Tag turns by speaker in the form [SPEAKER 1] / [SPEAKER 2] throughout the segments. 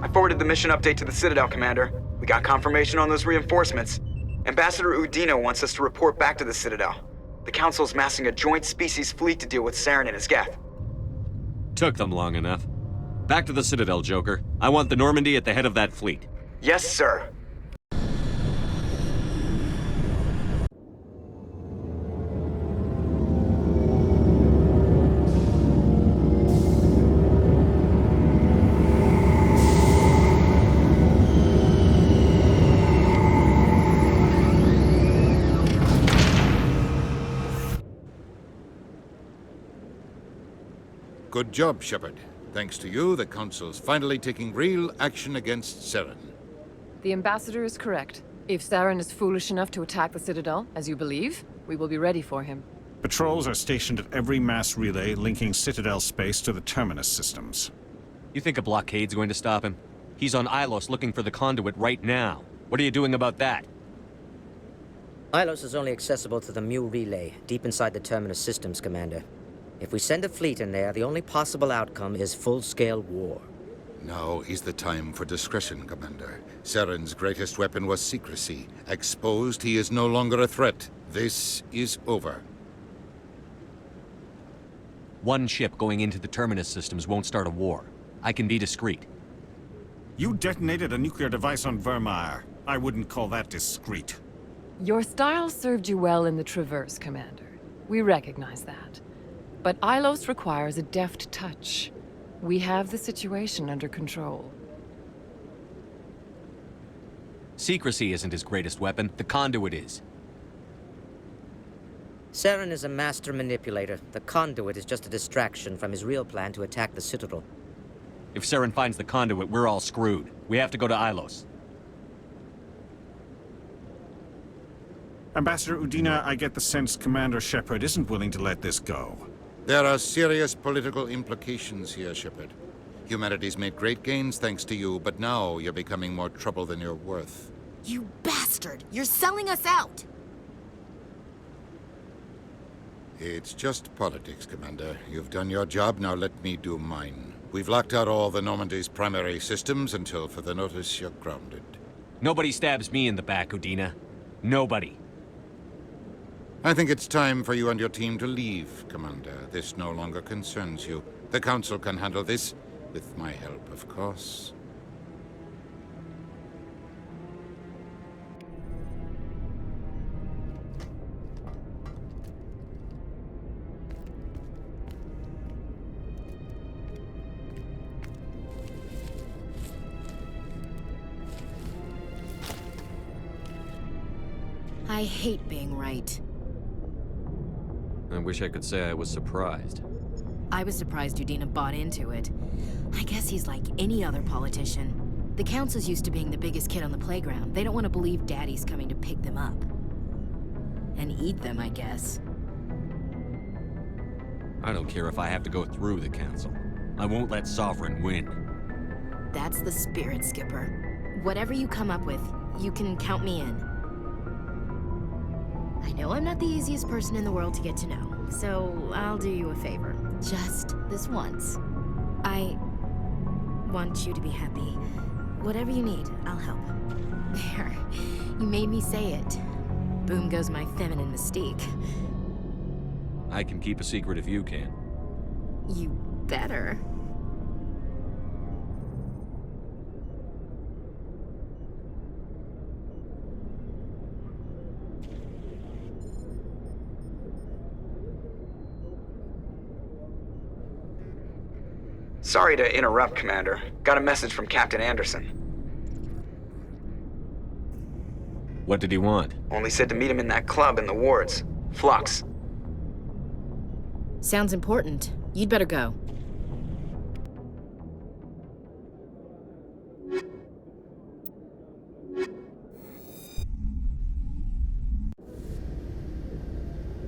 [SPEAKER 1] I forwarded the mission update to the Citadel, Commander. We got confirmation on those reinforcements. Ambassador Udina wants us to report back to the Citadel. The Council's massing a joint species fleet to deal with Saren and his Geth.
[SPEAKER 2] Took them long enough. Back to the Citadel, Joker. I want the Normandy at the head of that fleet.
[SPEAKER 1] Yes, sir.
[SPEAKER 3] Good job, Shepard. Thanks to you, the Council's finally taking real action against Saren.
[SPEAKER 4] The Ambassador is correct. If Saren is foolish enough to attack the Citadel, as you believe, we will be ready for him.
[SPEAKER 5] Patrols are stationed at every mass relay linking Citadel space to the Terminus systems.
[SPEAKER 2] You think a blockade's going to stop him? He's on Ilos looking for the conduit right now. What are you doing about that?
[SPEAKER 6] Ilos is only accessible to the Mu relay, deep inside the Terminus systems, Commander. If we send a fleet in there, the only possible outcome is full-scale war.
[SPEAKER 3] Now is the time for discretion, Commander. Saren's greatest weapon was secrecy. Exposed, he is no longer a threat. This is over.
[SPEAKER 2] One ship going into the Terminus systems won't start a war. I can be discreet.
[SPEAKER 5] You detonated a nuclear device on Vermeer. I wouldn't call that discreet.
[SPEAKER 4] Your style served you well in the Traverse, Commander. We recognize that. But Ilos requires a deft touch. We have the situation under control.
[SPEAKER 2] Secrecy isn't his greatest weapon. The conduit is.
[SPEAKER 6] Saren is a master manipulator. The conduit is just a distraction from his real plan to attack the Citadel.
[SPEAKER 2] If Saren finds the conduit, we're all screwed. We have to go to Ilos.
[SPEAKER 5] Ambassador Udina, I get the sense Commander Shepard isn't willing to let this go.
[SPEAKER 3] There are serious political implications here, Shepard. Humanity's made great gains thanks to you, but now you're becoming more trouble than you're worth.
[SPEAKER 7] You bastard! You're selling us out!
[SPEAKER 3] It's just politics, Commander. You've done your job, now let me do mine. We've locked out all the Normandy's primary systems until further notice you're grounded.
[SPEAKER 2] Nobody stabs me in the back, Udina. Nobody.
[SPEAKER 3] I think it's time for you and your team to leave, Commander. This no longer concerns you. The Council can handle this, with my help, of course.
[SPEAKER 7] I hate being right.
[SPEAKER 2] I wish I could say I was surprised.
[SPEAKER 7] I was surprised Udina bought into it. I guess he's like any other politician. The Council's used to being the biggest kid on the playground. They don't want to believe Daddy's coming to pick them up. And eat them, I guess.
[SPEAKER 2] I don't care if I have to go through the Council. I won't let Sovereign win.
[SPEAKER 7] That's the spirit, Skipper. Whatever you come up with, you can count me in. I know I'm not the easiest person in the world to get to know, so I'll do you a favor. Just this once. I want you to be happy. Whatever you need, I'll help. There. You made me say it. Boom goes my feminine mystique.
[SPEAKER 2] I can keep a secret if you can.
[SPEAKER 7] You better.
[SPEAKER 1] Sorry to interrupt, Commander. Got a message from Captain Anderson.
[SPEAKER 2] What did he want?
[SPEAKER 1] Only said to meet him in that club in the wards. Flux.
[SPEAKER 7] Sounds important. You'd better go.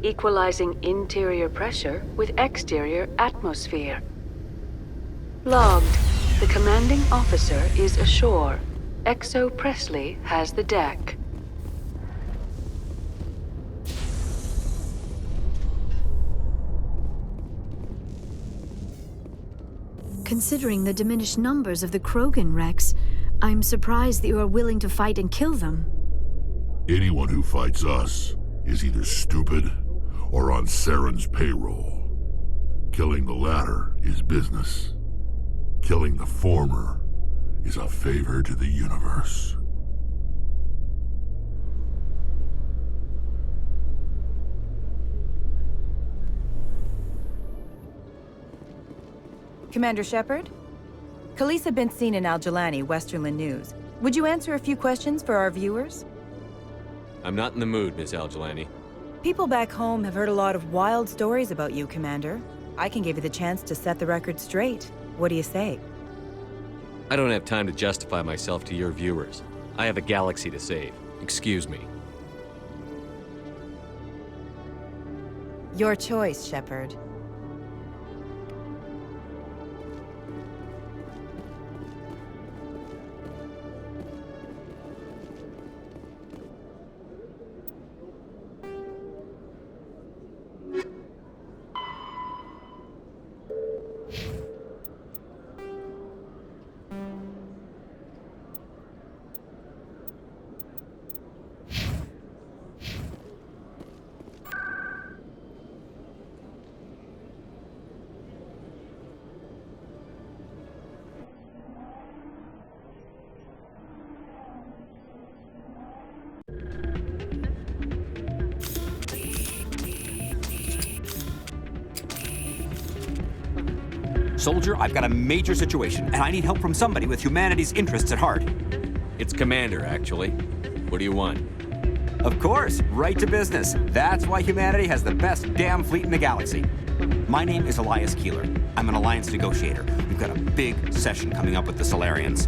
[SPEAKER 8] Equalizing interior pressure with exterior atmosphere. Logged. The commanding officer is ashore. Exo Presley has the deck.
[SPEAKER 9] Considering the diminished numbers of the Krogan Rex, I'm surprised that you are willing to fight and kill them.
[SPEAKER 10] Anyone who fights us is either stupid or on Saren's payroll. Killing the latter is business. Killing the former is a favor to the universe.
[SPEAKER 11] Commander Shepard? Khaleesa been seen in Al-Jalani, Westerland News. Would you answer a few questions for our viewers?
[SPEAKER 2] I'm not in the mood, Miss Al-Jalani.
[SPEAKER 11] People back home have heard a lot of wild stories about you, Commander. I can give you the chance to set the record straight. What do you say?
[SPEAKER 2] I don't have time to justify myself to your viewers. I have a galaxy to save. Excuse me.
[SPEAKER 11] Your choice, Shepard.
[SPEAKER 12] Soldier, I've got a major situation, and I need help from somebody with humanity's interests at heart.
[SPEAKER 2] It's Commander, actually. What do you want?
[SPEAKER 12] Of course, right to business. That's why humanity has the best damn fleet in the galaxy. My name is Elias Keeler. I'm an alliance negotiator. We've got a big session coming up with the Solarians.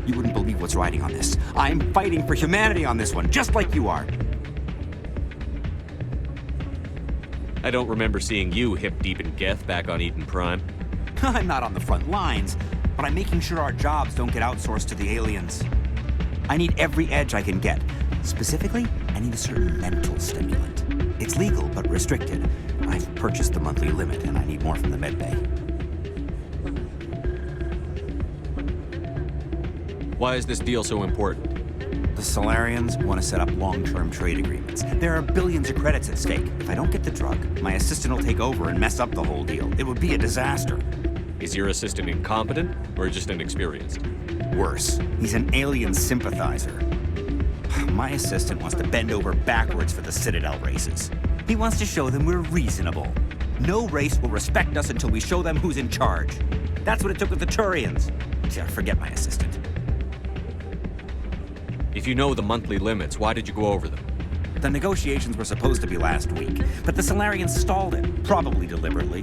[SPEAKER 12] You wouldn't believe what's riding on this. I'm fighting for humanity on this one, just like you are.
[SPEAKER 2] I don't remember seeing you hip-deep in Geth back on Eden Prime.
[SPEAKER 12] I'm not on the front lines, but I'm making sure our jobs don't get outsourced to the aliens. I need every edge I can get. Specifically, I need a certain mental stimulant. It's legal, but restricted. I've purchased the monthly limit, and I need more from the medbay.
[SPEAKER 2] Why is this deal so important?
[SPEAKER 12] The Solarians want to set up long-term trade agreements. There are billions of credits at stake. If I don't get the drug, my assistant will take over and mess up the whole deal. It would be a disaster.
[SPEAKER 2] Is your assistant incompetent, or just inexperienced?
[SPEAKER 12] Worse, he's an alien sympathizer. My assistant wants to bend over backwards for the Citadel races. He wants to show them we're reasonable. No race will respect us until we show them who's in charge. That's what it took with the Turians. Yeah, forget my assistant.
[SPEAKER 2] If you know the monthly limits, why did you go over them?
[SPEAKER 12] The negotiations were supposed to be last week, but the Solarians stalled it, probably deliberately.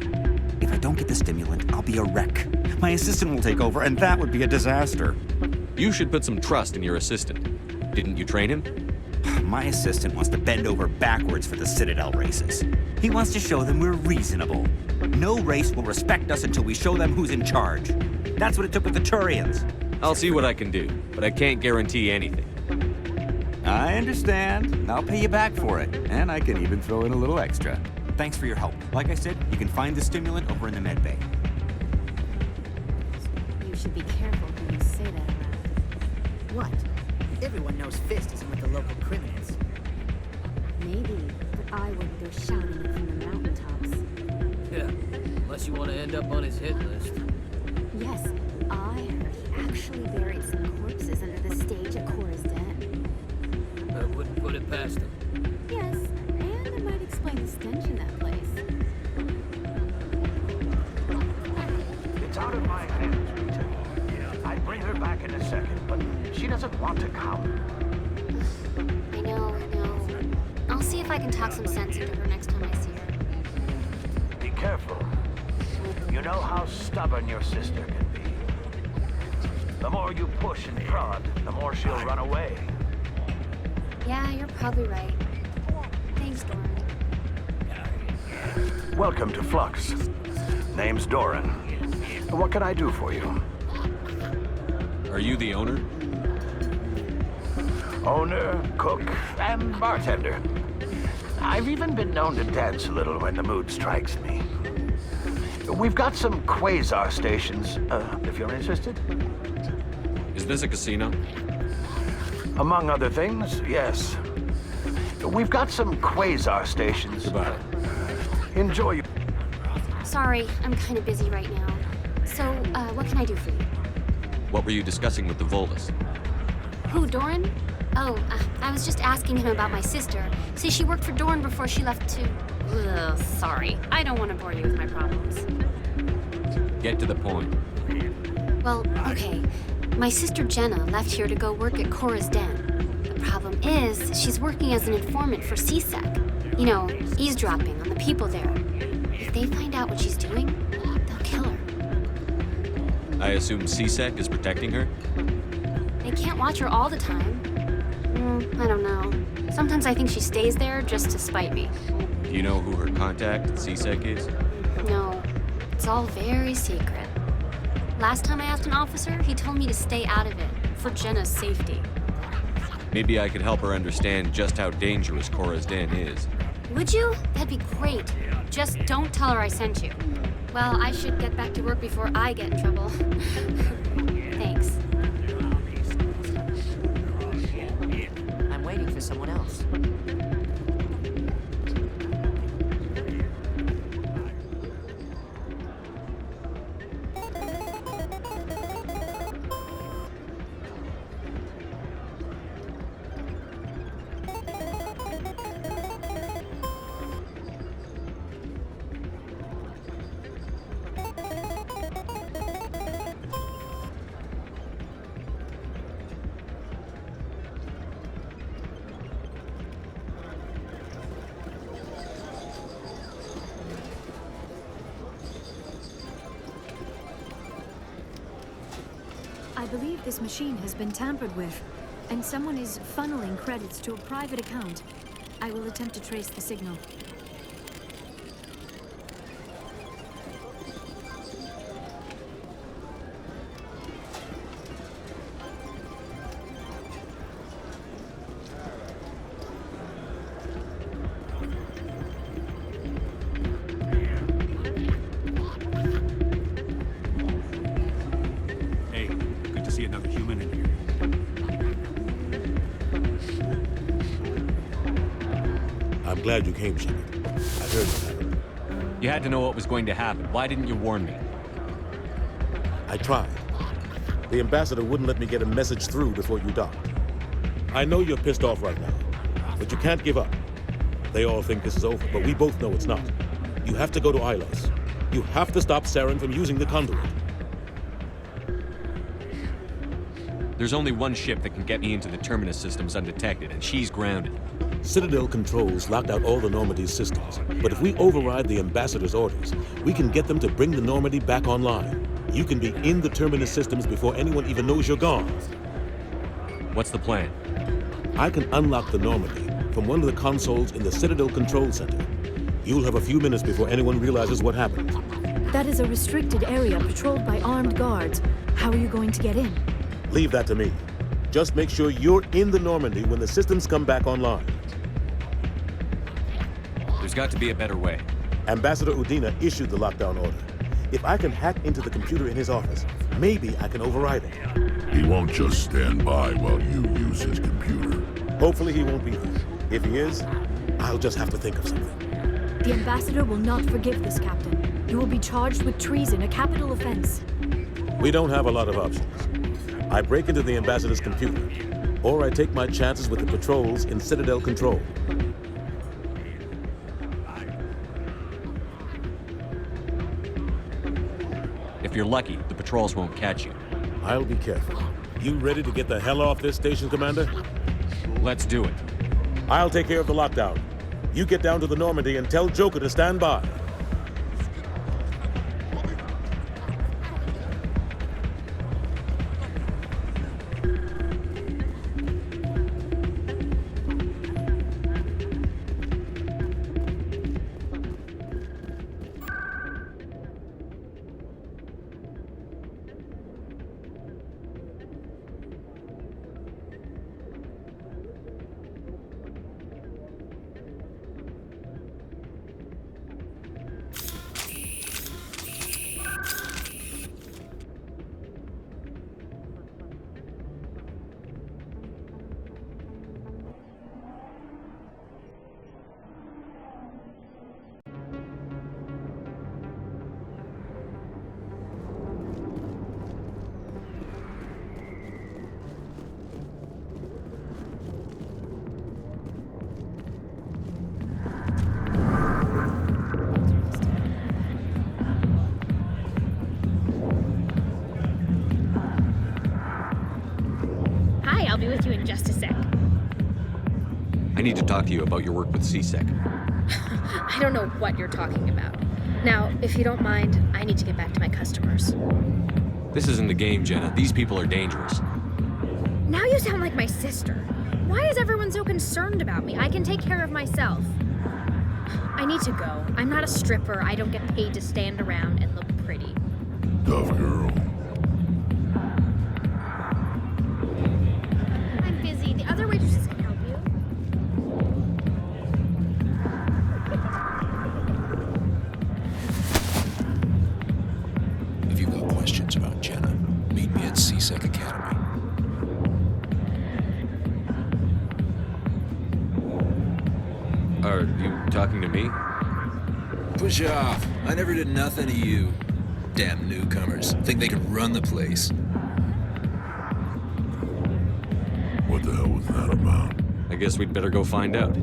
[SPEAKER 12] If I don't get the stimulant, I'll be a wreck. My assistant will take over, and that would be a disaster.
[SPEAKER 2] You should put some trust in your assistant. Didn't you train him?
[SPEAKER 12] My assistant wants to bend over backwards for the Citadel races. He wants to show them we're reasonable. No race will respect us until we show them who's in charge. That's what it took with the Turians.
[SPEAKER 2] I'll see what I can do, but I can't guarantee anything.
[SPEAKER 12] I understand. And I'll pay you back for it. And I can even throw in a little extra. Thanks for your help. Like I said, you can find the stimulant over in the medbay.
[SPEAKER 7] You should be careful when you say that around.
[SPEAKER 6] What? Everyone knows Fist isn't with the local criminals.
[SPEAKER 7] Maybe, but I wouldn't go shouting it from the mountaintops.
[SPEAKER 13] Yeah, unless you want to end up on his hit list.
[SPEAKER 7] Yes, I heard he actually buried some corpses under the stage at Cora's Den.
[SPEAKER 13] I wouldn't put it past him.
[SPEAKER 7] Yes, and it might explain the stench in that place.
[SPEAKER 14] It's out of my hands, Rita. I'd bring her back in a second, but she doesn't want to come.
[SPEAKER 15] I know. I'll see if I can talk some sense into her next time I see her.
[SPEAKER 14] Be careful. You know how stubborn your sister can be. The more you push and prod, the more she'll run away.
[SPEAKER 15] Yeah, you're probably right. Thanks, Doran.
[SPEAKER 14] Welcome to Flux. Name's Doran. What can I do for you?
[SPEAKER 2] Are you the owner?
[SPEAKER 14] Owner, cook, and bartender. I've even been known to dance a little when the mood strikes me. We've got some quasar stations, if you're interested.
[SPEAKER 2] Is this a casino?
[SPEAKER 14] Among other things, yes. We've got some quasar stations.
[SPEAKER 2] Goodbye.
[SPEAKER 14] Enjoy your...
[SPEAKER 15] Sorry, I'm kind of busy right now. So, what can I do for you?
[SPEAKER 2] What were you discussing with the Volus?
[SPEAKER 15] Who, Doran? Oh, I was just asking him about my sister. See, she worked for Doran before she left to... Ugh, sorry. I don't want to bore you with my problems.
[SPEAKER 2] Get to the point.
[SPEAKER 15] Well, okay. My sister Jenna left here to go work at Cora's Den. The problem is, she's working as an informant for CSEC. You know, eavesdropping on the people there. If they find out what she's doing, they'll kill her.
[SPEAKER 2] I assume CSEC is protecting her?
[SPEAKER 15] They can't watch her all the time. I don't know. Sometimes I think she stays there just to spite me.
[SPEAKER 2] Do you know who her contact at CSEC is?
[SPEAKER 15] No, it's all very secret. Last time I asked an officer, he told me to stay out of it, for Jenna's safety.
[SPEAKER 2] Maybe I could help her understand just how dangerous Cora's Den is.
[SPEAKER 15] Would you? That'd be great. Just don't tell her I sent you. Well, I should get back to work before I get in trouble. Thanks.
[SPEAKER 6] I'm waiting for someone else.
[SPEAKER 9] I believe this machine has been tampered with, and someone is funneling credits to a private account. I will attempt to trace the signal.
[SPEAKER 16] Glad you came, Shepard. I heard what happened.
[SPEAKER 2] You had to know what was going to happen. Why didn't you warn me?
[SPEAKER 16] I tried. The ambassador wouldn't let me get a message through before you docked. I know you're pissed off right now, but you can't give up. They all think this is over, but we both know it's not. You have to go to Ilos. You have to stop Saren from using the conduit.
[SPEAKER 2] There's only one ship that can get me into the Terminus systems undetected, and she's grounded.
[SPEAKER 16] Citadel controls locked out all the Normandy's systems, but if we override the ambassador's orders, we can get them to bring the Normandy back online. You can be in the Terminus systems before anyone even knows you're gone.
[SPEAKER 2] What's the plan?
[SPEAKER 16] I can unlock the Normandy from one of the consoles in the Citadel Control Center. You'll have a few minutes before anyone realizes what happened.
[SPEAKER 9] That is a restricted area patrolled by armed guards. How are you going to get in?
[SPEAKER 16] Leave that to me. Just make sure you're in the Normandy when the systems come back online.
[SPEAKER 2] There's got to be a better way.
[SPEAKER 16] Ambassador Udina issued the lockdown order. If I can hack into the computer in his office, maybe I can override it.
[SPEAKER 10] He won't just stand by while you use his computer.
[SPEAKER 16] Hopefully he won't be there. If he is, I'll just have to think of something.
[SPEAKER 9] The ambassador will not forgive this, Captain. You will be charged with treason, a capital offense.
[SPEAKER 16] We don't have a lot of options. I break into the ambassador's computer, or I take my chances with the patrols in Citadel Control.
[SPEAKER 2] If you're lucky, the patrols won't catch you.
[SPEAKER 16] I'll be careful. You ready to get the hell off this station, Commander?
[SPEAKER 2] Let's do it.
[SPEAKER 16] I'll take care of the lockdown. You get down to the Normandy and tell Joker to stand by.
[SPEAKER 17] I'll be with you in just a sec.
[SPEAKER 2] I need to talk to you about your work with CSEC.
[SPEAKER 17] I don't know what you're talking about. Now, if you don't mind, I need to get back to my customers.
[SPEAKER 2] This isn't a game, Jenna. These people are dangerous.
[SPEAKER 17] Now you sound like my sister. Why is everyone so concerned about me? I can take care of myself. I need to go. I'm not a stripper. I don't get paid to stand around and look pretty.
[SPEAKER 10] Tough girl.
[SPEAKER 17] I'm busy. The other waitresses can help you.
[SPEAKER 18] If you've got questions about Jenna, meet me at CSEC Academy.
[SPEAKER 2] Are you talking to me?
[SPEAKER 18] Push off. I never did nothing to you. Damn newcomers. Think they can run the place.
[SPEAKER 10] What the hell was that about?
[SPEAKER 2] I guess we'd better go find out.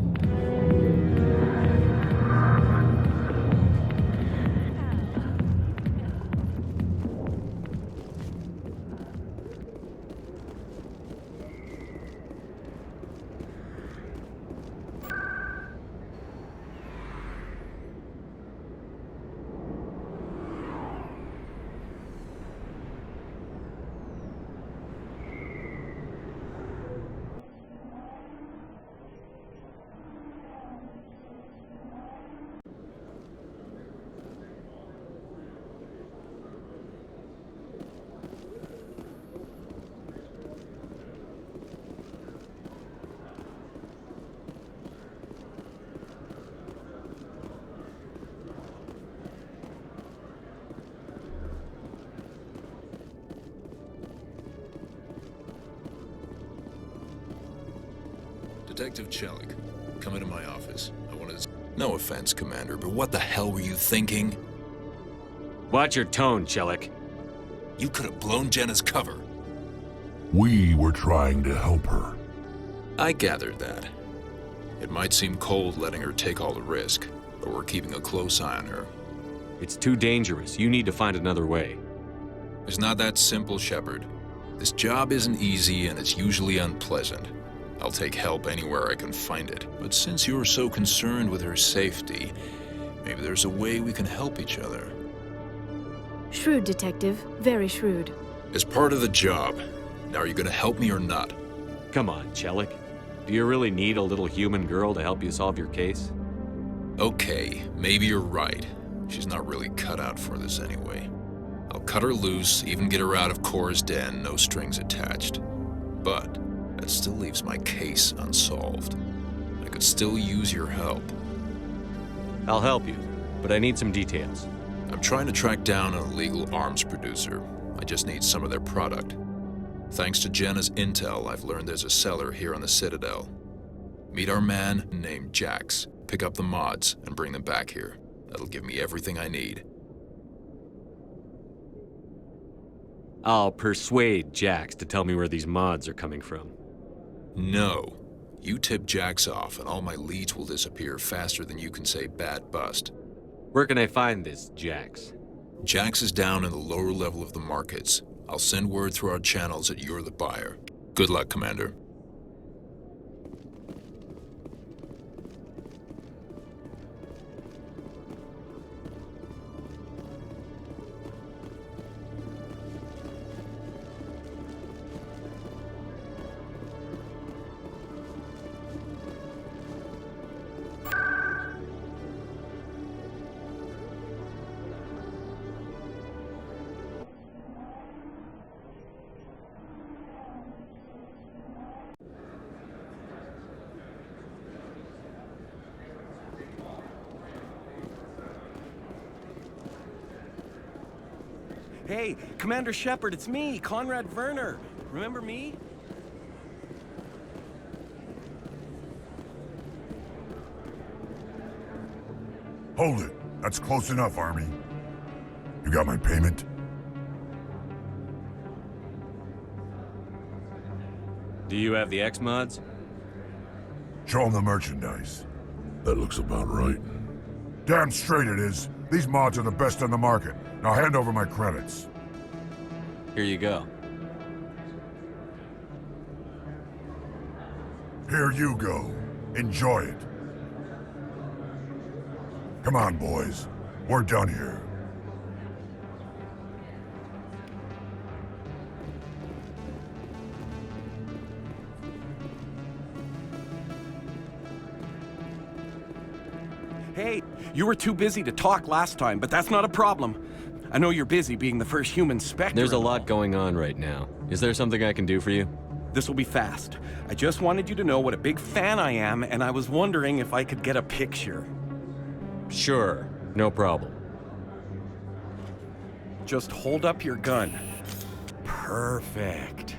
[SPEAKER 18] Detective Chelik, come into my office. I want to... No offense, Commander, but what the hell were you thinking?
[SPEAKER 2] Watch your tone, Chelik.
[SPEAKER 18] You could have blown Jenna's cover.
[SPEAKER 10] We were trying to help her.
[SPEAKER 18] I gathered that. It might seem cold letting her take all the risk, but we're keeping a close eye on her.
[SPEAKER 2] It's too dangerous. You need to find another way.
[SPEAKER 18] It's not that simple, Shepard. This job isn't easy and it's usually unpleasant. I'll take help anywhere I can find it. But since you're so concerned with her safety, maybe there's a way we can help each other.
[SPEAKER 9] Shrewd, Detective. Very shrewd.
[SPEAKER 18] As part of the job. Now, are you gonna help me or not?
[SPEAKER 2] Come on, Chelik. Do you really need a little human girl to help you solve your case?
[SPEAKER 18] Okay, maybe you're right. She's not really cut out for this anyway. I'll cut her loose, even get her out of Cora's den, no strings attached. But that still leaves my case unsolved. I could still use your help.
[SPEAKER 2] I'll help you, but I need some details.
[SPEAKER 18] I'm trying to track down an illegal arms producer. I just need some of their product. Thanks to Jenna's intel, I've learned there's a seller here on the Citadel. Meet our man named Jax. Pick up the mods and bring them back here. That'll give me everything I need.
[SPEAKER 2] I'll persuade Jax to tell me where these mods are coming from.
[SPEAKER 18] No. You tip Jax off and all my leads will disappear faster than you can say bad bust.
[SPEAKER 2] Where can I find this Jax?
[SPEAKER 18] Jax is down in the lower level of the markets. I'll send word through our channels that you're the buyer. Good luck, Commander.
[SPEAKER 19] Hey, Commander Shepard, it's me, Conrad Werner. Remember me?
[SPEAKER 10] Hold it. That's close enough, Army. You got my payment?
[SPEAKER 2] Do you have the X mods?
[SPEAKER 10] Show them the merchandise. That looks about right. Damn straight it is. These mods are the best on the market. Now hand over my credits.
[SPEAKER 2] Here you go.
[SPEAKER 10] Here you go. Enjoy it. Come on, boys. We're done here.
[SPEAKER 19] Hey, you were too busy to talk last time, but that's not a problem. I know you're busy being the first human Spectre.
[SPEAKER 2] There's a lot going on right now. Is there something I can do for you?
[SPEAKER 19] This will be fast. I just wanted you to know what a big fan I am, and I was wondering if I could get a picture.
[SPEAKER 2] Sure, no problem.
[SPEAKER 19] Just hold up your gun. Perfect.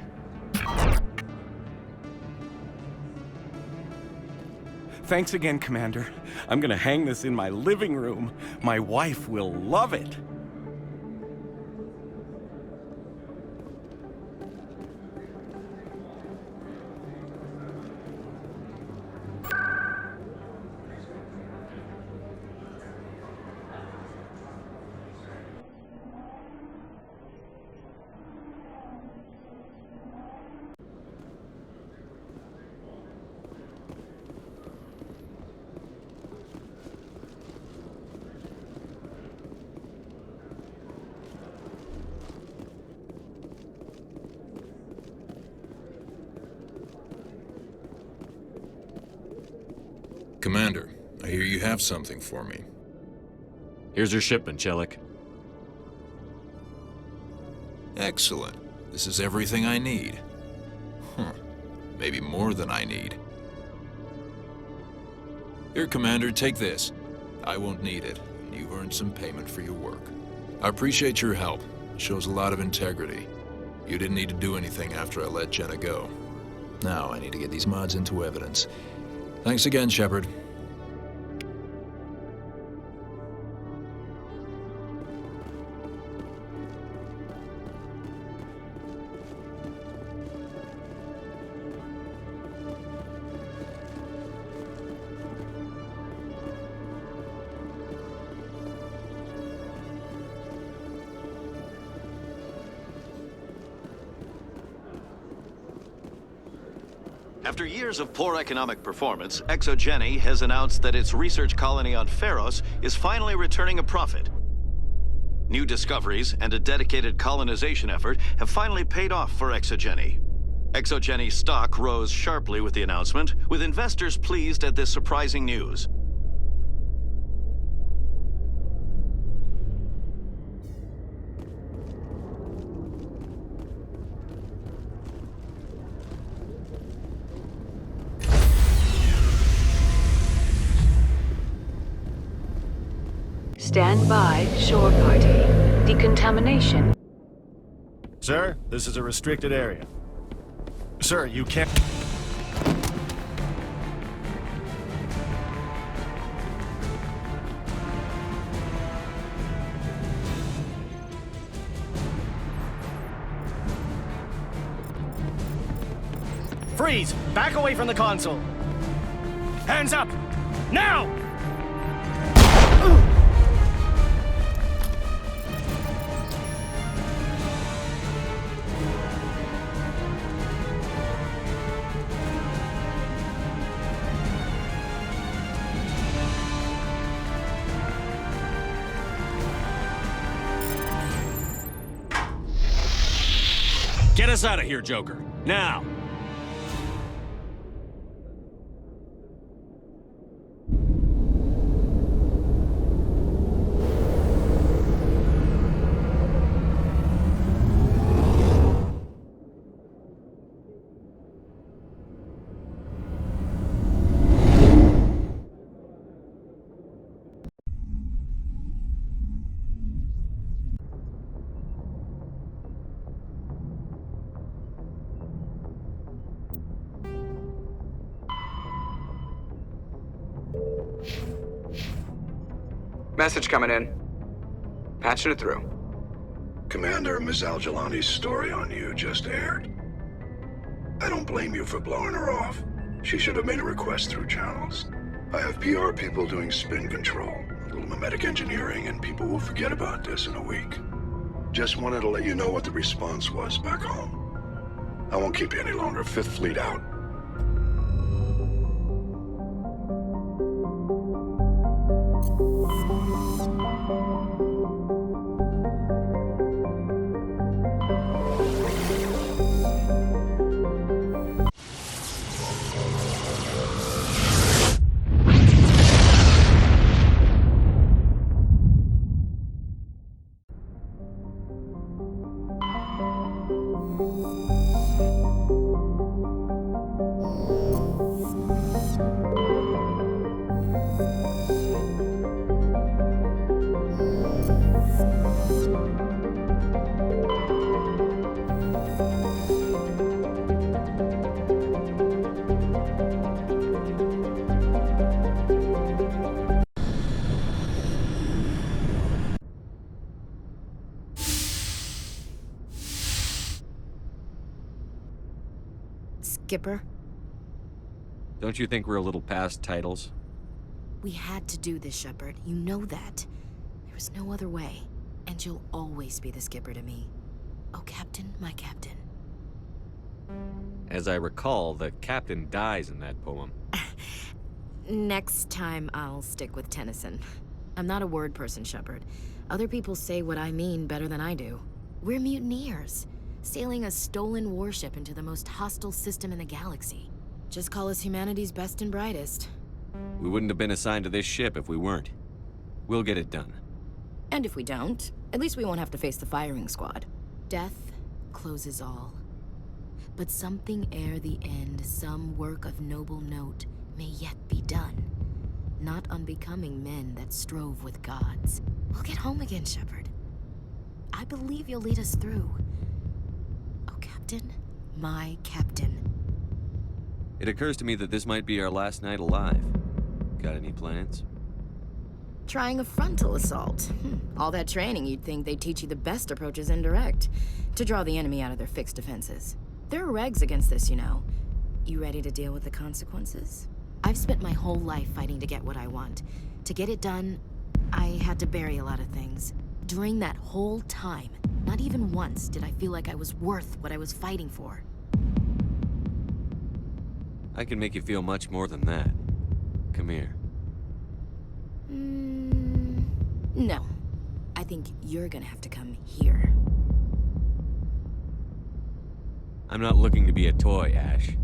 [SPEAKER 19] Thanks again, Commander. I'm gonna hang this in my living room. My wife will love it.
[SPEAKER 18] Commander, I hear you have something for me.
[SPEAKER 2] Here's your shipment, Chelik.
[SPEAKER 18] Excellent. This is everything I need. Maybe more than I need. Here, Commander, take this. I won't need it, and you've earned some payment for your work. I appreciate your help. It shows a lot of integrity. You didn't need to do anything after I let Jenna go. Now I need to get these mods into evidence. Thanks again, Shepard.
[SPEAKER 20] After years of poor economic performance, ExoGeni has announced that its research colony on Pharos is finally returning a profit. New discoveries and a dedicated colonization effort have finally paid off for ExoGeni. ExoGeni stock rose sharply with the announcement, with investors pleased at this surprising news.
[SPEAKER 8] Stand by, shore party. Decontamination.
[SPEAKER 21] Sir, this is a restricted area. Sir, you can't... Freeze! Back away from the console! Hands up! Now!
[SPEAKER 2] Get us out of here, Joker. Now!
[SPEAKER 1] Message coming in. Patching it through.
[SPEAKER 22] Commander, Ms. Al-Jalani's story on you just aired. I don't blame you for blowing her off. She should have made a request through channels. I have PR people doing spin control, a little mimetic engineering, and people will forget about this in a week. Just wanted to let you know what the response was back home. I won't keep you any longer. Fifth Fleet out.
[SPEAKER 4] Skipper,
[SPEAKER 2] Don't you think we're a little past titles?
[SPEAKER 4] we had to do this, Shepard. You know that. There was no other way. And you'll always be the skipper to me. Oh, Captain, my captain.
[SPEAKER 2] As I recall, the captain dies in that poem.
[SPEAKER 4] Next time, I'll stick with Tennyson. I'm not a word person, Shepard. Other people say what I mean better than I do. We're mutineers, sailing a stolen warship into the most hostile system in the galaxy. Just call us humanity's best and brightest.
[SPEAKER 2] We wouldn't have been assigned to this ship if we weren't. We'll get it done.
[SPEAKER 4] And if we don't, at least we won't have to face the firing squad. Death closes all. But something ere the end, some work of noble note, may yet be done. Not unbecoming men that strove with gods. We'll get home again, Shepard. I believe you'll lead us through. Oh, Captain, my captain.
[SPEAKER 2] It occurs to me that this might be our last night alive. Got any plans?
[SPEAKER 4] Trying a frontal assault. All that training, you'd think they'd teach you the best approach is indirect, to draw the enemy out of their fixed defenses. There are regs against this, you know. You ready to deal with the consequences? I've spent my whole life fighting to get what I want. To get it done, I had to bury a lot of things. During that whole time, not even once did I feel like I was worth what I was fighting for.
[SPEAKER 2] I can make you feel much more than that. Come here.
[SPEAKER 4] No. I think you're gonna have to come here.
[SPEAKER 2] I'm not looking to be a toy, Ash.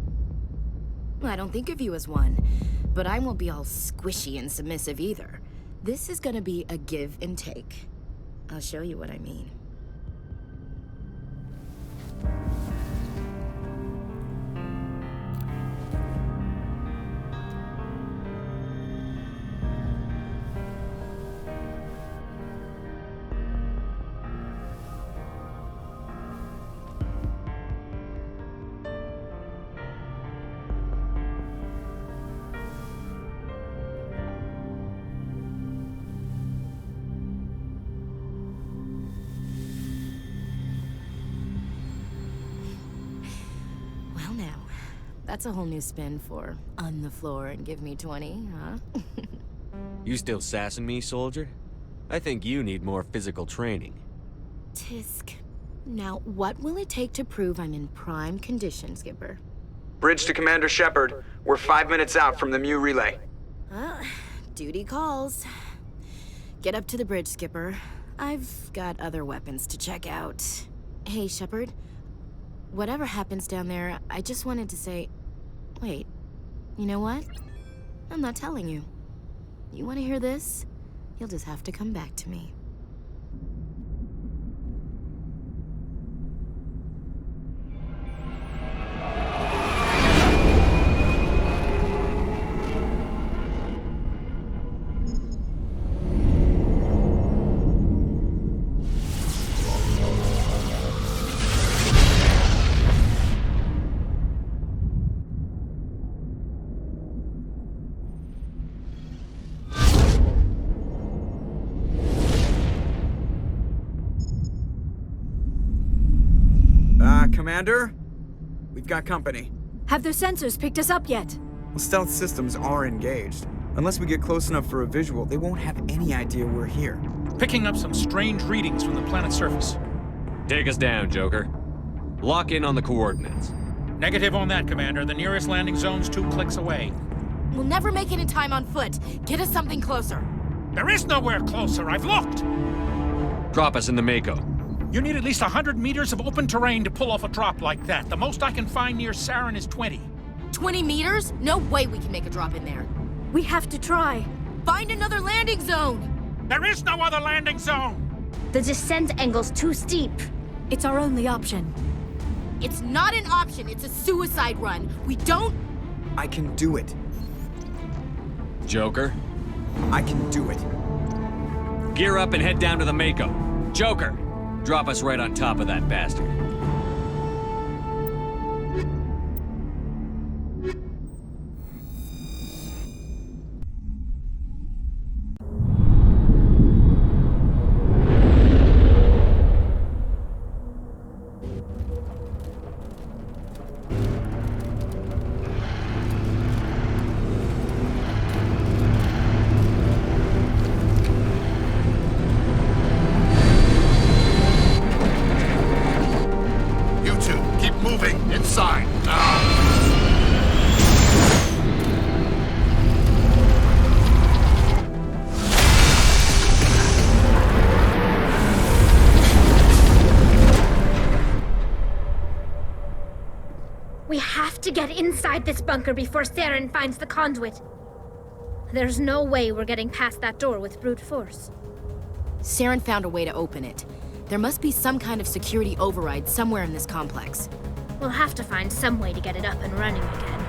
[SPEAKER 4] I don't think of you as one, but I won't be all squishy and submissive either. This is gonna be a give and take. I'll show you what I mean. That's a whole new spin for on the floor and give me 20, huh?
[SPEAKER 2] You still sassing me, soldier? I think you need more physical training.
[SPEAKER 4] Tisk. Now, what will it take to prove I'm in prime condition, Skipper?
[SPEAKER 1] Bridge to Commander Shepard. We're 5 minutes out from the Mu relay.
[SPEAKER 4] Duty calls. Get up to the bridge, Skipper. I've got other weapons to check out. Hey, Shepard. Whatever happens down there, I just wanted to say... Wait, you know what? I'm not telling you. You want to hear this? You'll just have to come back to me.
[SPEAKER 1] Commander? We've got company.
[SPEAKER 9] Have their sensors picked us up yet?
[SPEAKER 1] Well, stealth systems are engaged. Unless we get close enough for a visual, they won't have any idea we're here.
[SPEAKER 5] Picking up some strange readings from the planet's surface.
[SPEAKER 2] Take us down, Joker. Lock in on the coordinates.
[SPEAKER 5] Negative on that, Commander. The nearest landing zone's 2 clicks away.
[SPEAKER 4] We'll never make it in time on foot. Get us something closer.
[SPEAKER 5] There is nowhere closer. I've looked.
[SPEAKER 2] Drop us in the Mako.
[SPEAKER 5] You need at least 100 meters of open terrain to pull off a drop like that. The most I can find near Saren is 20.
[SPEAKER 4] 20 meters? No way we can make a drop in there.
[SPEAKER 9] We have to try.
[SPEAKER 4] Find another landing zone!
[SPEAKER 5] There is no other landing zone!
[SPEAKER 17] The descent angle's too steep.
[SPEAKER 9] It's our only option.
[SPEAKER 4] It's not an option, it's a suicide run. We don't...
[SPEAKER 1] I can do it.
[SPEAKER 2] Joker?
[SPEAKER 1] I can do it.
[SPEAKER 2] Gear up and head down to the Mako. Joker, Drop us right on top of that bastard.
[SPEAKER 17] We have to get inside this bunker before Saren finds the conduit. There's no way we're getting past that door with brute force.
[SPEAKER 4] Saren found a way to open it. There must be some kind of security override somewhere in this complex.
[SPEAKER 17] We'll have to find some way to get it up and running again.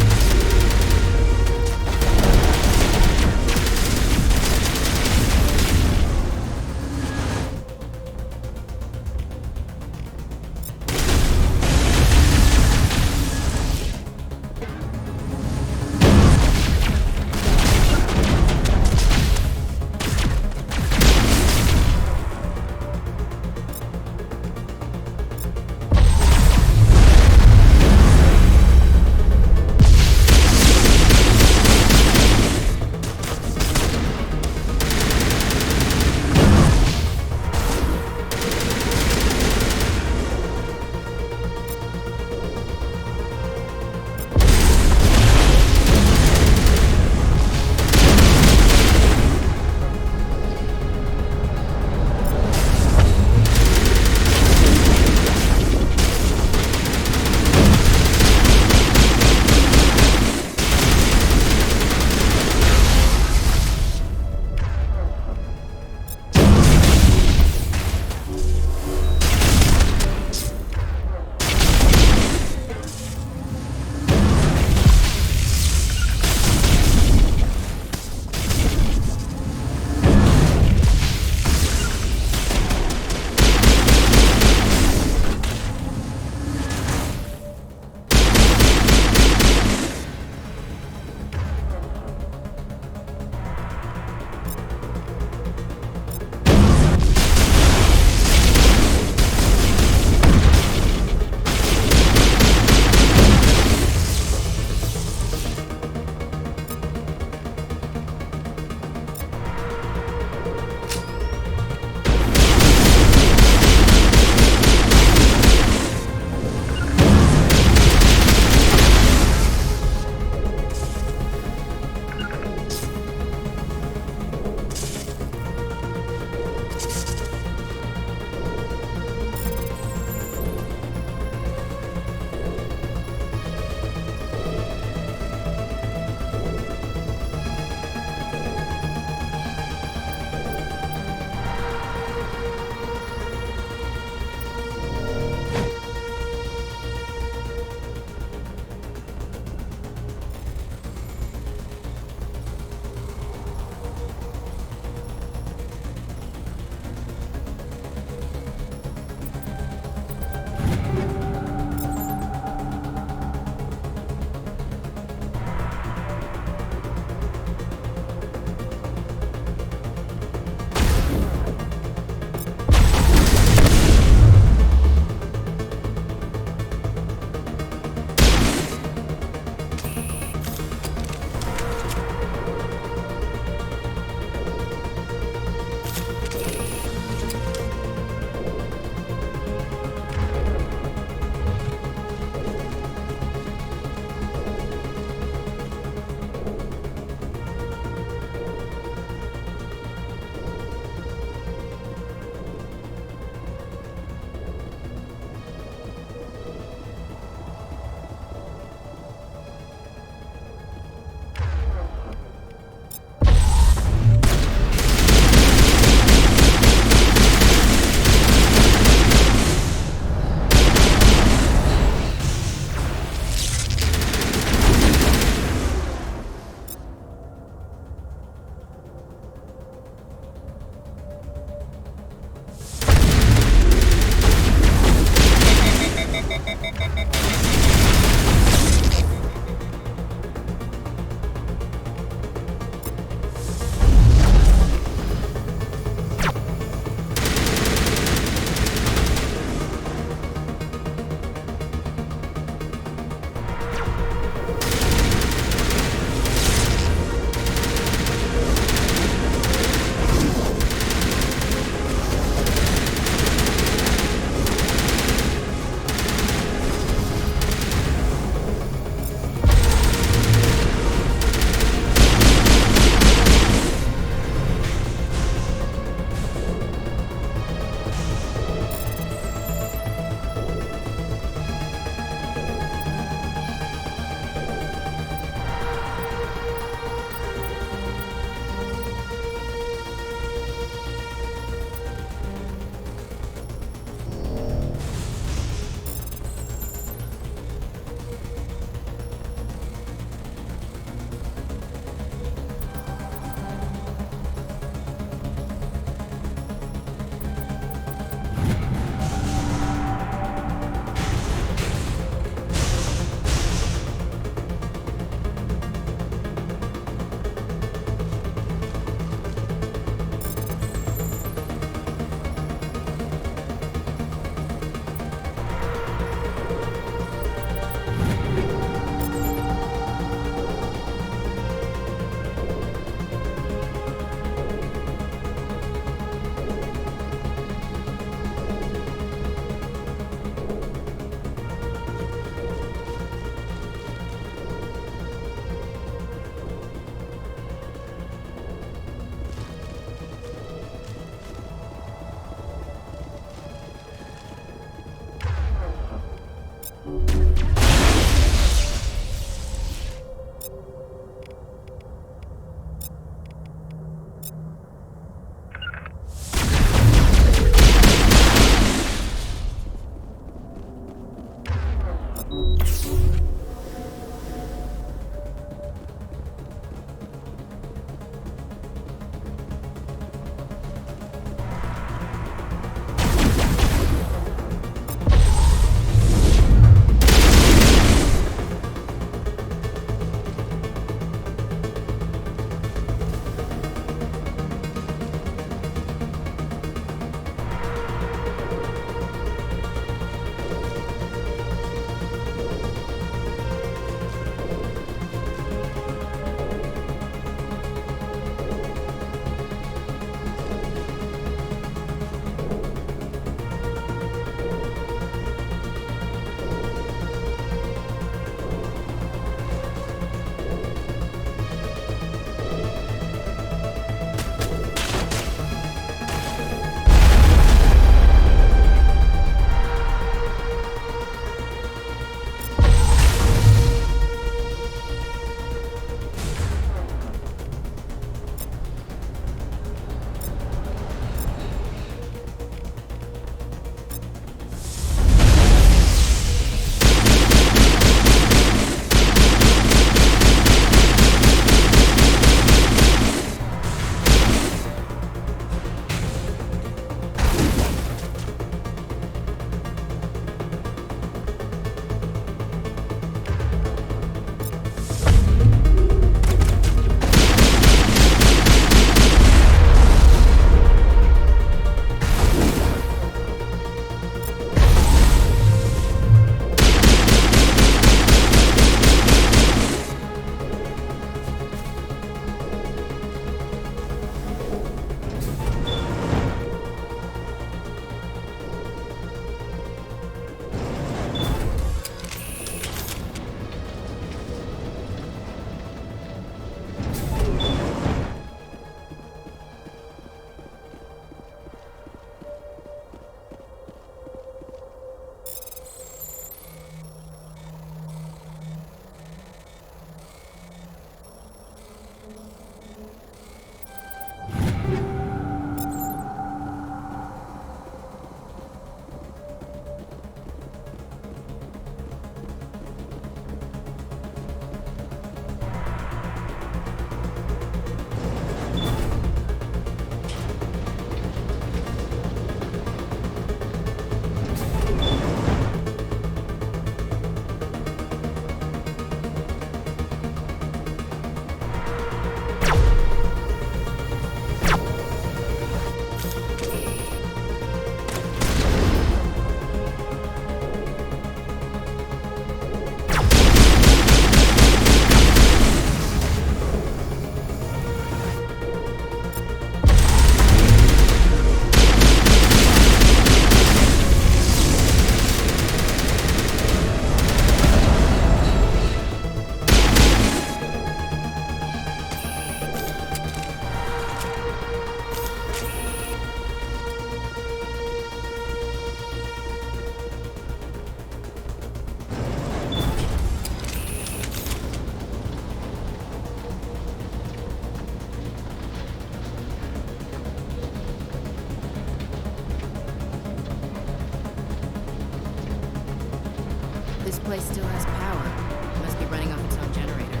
[SPEAKER 4] place still has power. It must be running off its own generator.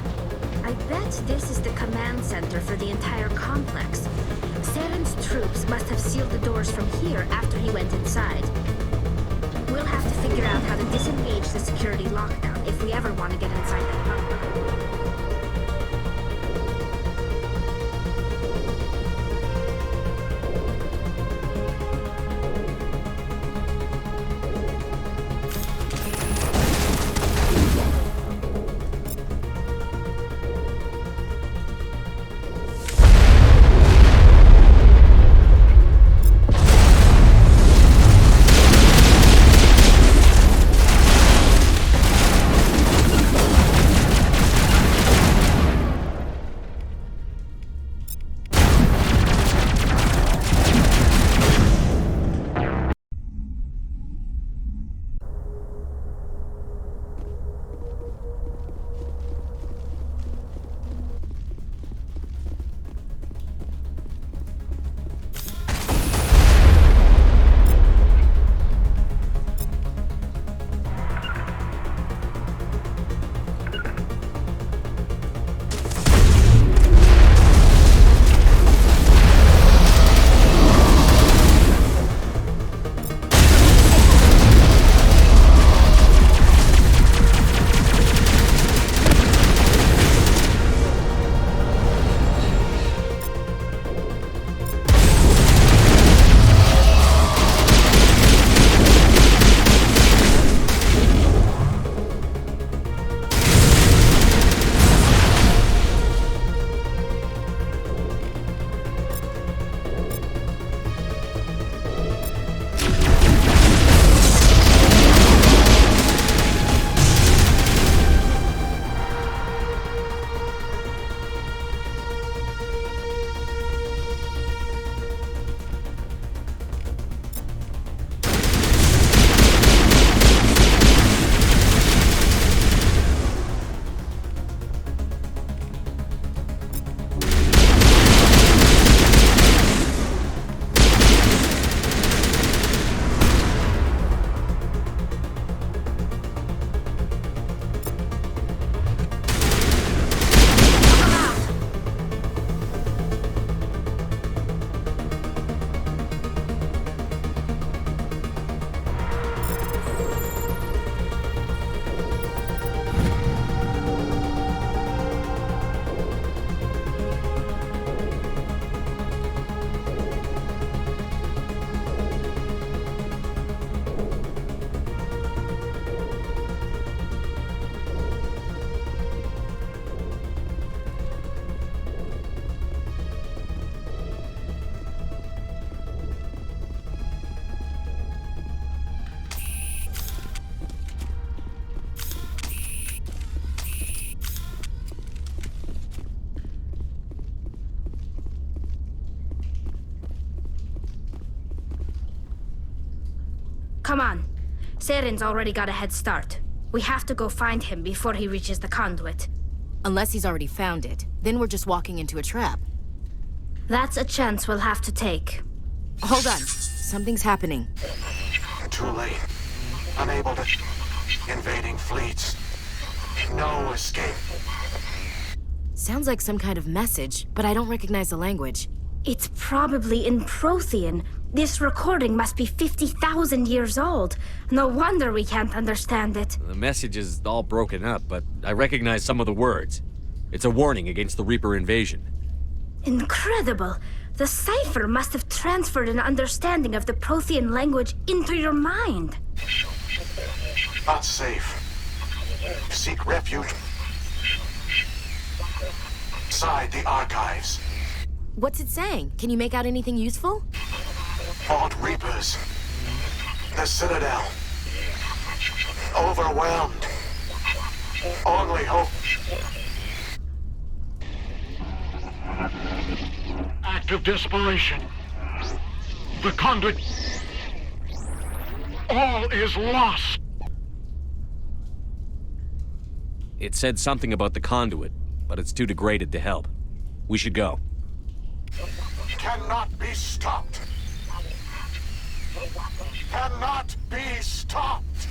[SPEAKER 3] I bet this is the command center for the entire complex. Saren's troops must have sealed the doors from here after he went inside. We'll have to figure out how to disengage the security lockdown if we ever want to get inside that bunker. Come on. Saren's already got a head start. We have to go find him before he reaches the conduit.
[SPEAKER 4] Unless he's already found it. Then we're just walking into a trap.
[SPEAKER 3] That's a chance we'll have to take.
[SPEAKER 4] Hold on. Something's happening.
[SPEAKER 11] Too late. Unable to... Invading fleets. No escape.
[SPEAKER 4] Sounds like some kind of message, but I don't recognize the language.
[SPEAKER 3] It's probably in Prothean. This recording must be 50,000 years old. No wonder we can't understand it.
[SPEAKER 2] The message is all broken up, but I recognize some of the words. It's a warning against the Reaper invasion.
[SPEAKER 3] Incredible. The cipher must have transferred an understanding of the Prothean language into your mind.
[SPEAKER 11] Not safe. Seek refuge inside the archives.
[SPEAKER 4] What's it saying? Can you make out anything useful?
[SPEAKER 11] Fought Reapers. The Citadel. Overwhelmed. Only hope.
[SPEAKER 23] Act of desperation. The conduit. All is lost.
[SPEAKER 2] It said something about the conduit, but it's too degraded to help. We should go.
[SPEAKER 11] Cannot be stopped. Cannot be stopped.